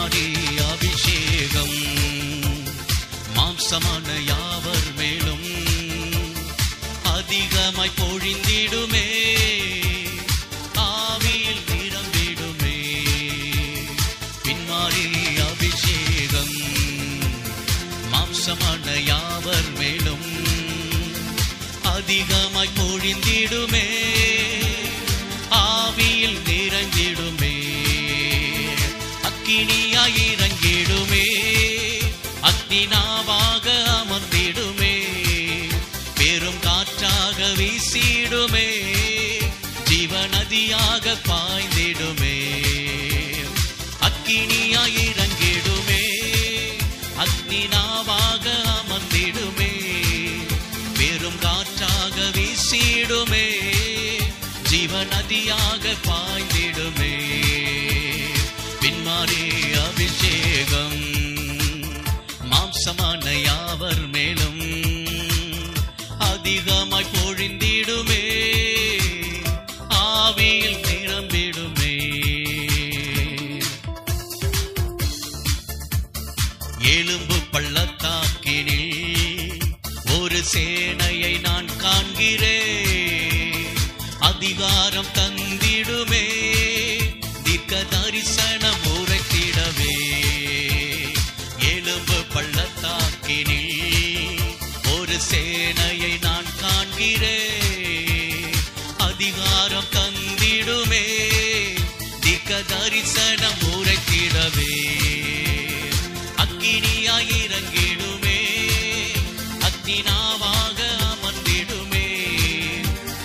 பின்மாறி அபிஷேகம் மாம்சமான யாவர் மேலும் அதிகமாய் பொழிந்திடுமே, ஆவியில் நிரம்பிடுமே. பின்மாறி அபிஷேகம் மாம்சமான யாவர் மேலும் அதிகமாய் பொழிந்திடுமே, ஆவியில் நிறைந்திடுமே. அக்கினியாய் இறங்கிடுமே, அக்னிநாவாக அமர்ந்திடுமே, பெரும் காற்றாக வீசிடுமே, ஜீவநதியாக பாய்ந்திடுமே. அக்கினியாய் இறங்கிடுமே, அக்னிநாவாக அமர்ந்திடுமே, பெரும் காற்றாக வீசிடுமே, ஜீவநதியாக பாய்ந்திடுமே. பின்மாறி அபிஷேகம் மாம்சமான யாவர் மேலும் அதிகமாய் பொழிந்திடுமே, ஆவியில் நிரம்பிடுமே. எலும்பு பள்ளத்தாக்கினில் ஒரு சேனையை நான் காண்கிறேன், அதிகாரம் தந்திடுமே, தீர்க்க தரிசனம் உரைத்திடவே. எலும்பு பள்ளத்தாக்கினில் ஒரு சேனையை நான் காண்கிறேன், அதிகாரம் தந்திடுமே, தீர்க்க தரிசனம் உரைத்திடவே. அக்கினியாய் இறங்கிடுமே, அக்னிநாவாக அமர்ந்திடுமே,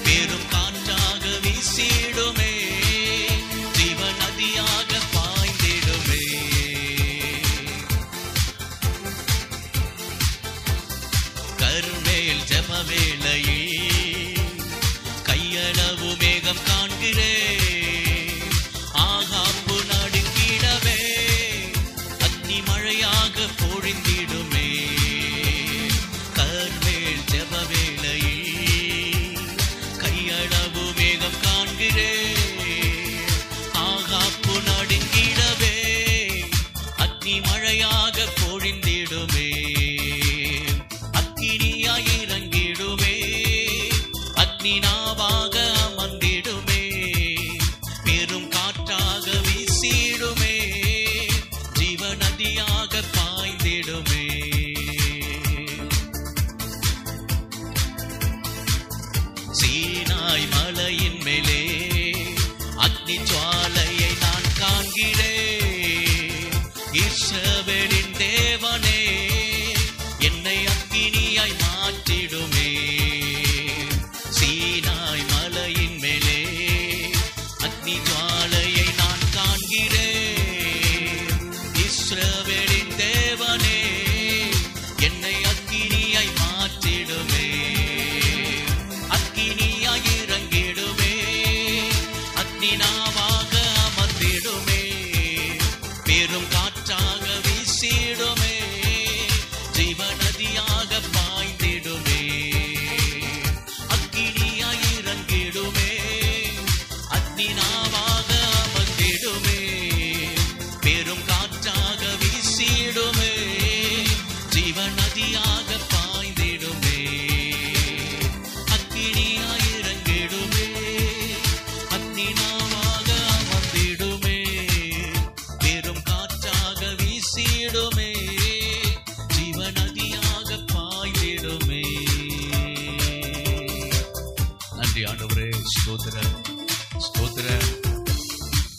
பெரும் காற்றாக வீசிடுமே, ஜீவநதியாக பாய்ந்திடுமே. கர்மேல் ஜெபவேளையில் கையளவு மேகம் காண்கிறேன், ஆகாப்பு நடுங்கிடவே, அக்னி மழையாக பொழிந்திடுமே. கர்மேல் ஜெபவேளையில் கையளவு மேகம் காண்கிறேன், ஆகாப்பு நடுங்கிடவே, அக்னி மழையாக பொழிந்திடுமே. அக்கினியாய் இறங்கிடுமே, அக்னிநாவாக அமர்ந்திடுமே, பெரும் காற்றாக வீசிடுமே, ஜீவநதியாக பாய்ந்திடுமே. சீனாய் மலையின் மேலே அக்னி ஜுவாலையை நான் காண்கிறேன், இஸ்ரவேலின் தேவனே என்னை அக்கினியாய் மாற்றிடுமே. சீனாய் மலையின் மேலே அக்னி ஜுவாலையை நான் காண்கிறேன், இஸ்ரவேலின் தேவனே என்னை அக்கினியாய் மாற்றிடுமே. அக்கினியாய் இறங்கிடுமே, அக்னிநாவாக அமர்ந்திடுமே, பெரும் காற்றாக வீசிடுமே, ஜீவநதியாக பாய்ந்திடுமே. அக்கினியாய் இறங்கிடுமே, அக்னிநாவாக அமர்ந்திடுமே, பெரும் காற்றாக வீசிடுமே, ஜீவநதியாக பாய்ந்திடுமே. அக்கினியாய் இறங்கிடுமே, அக்னிநாவாக அமர்ந்திடுமே, பெரும் காற்றாக வீசிடுமே, ஜீவநதியாக பாய்ந்திடுமே. நன்றி ஆண்டவரே, ஸ்தோத்திரம் ஸ்தோத்திரம்.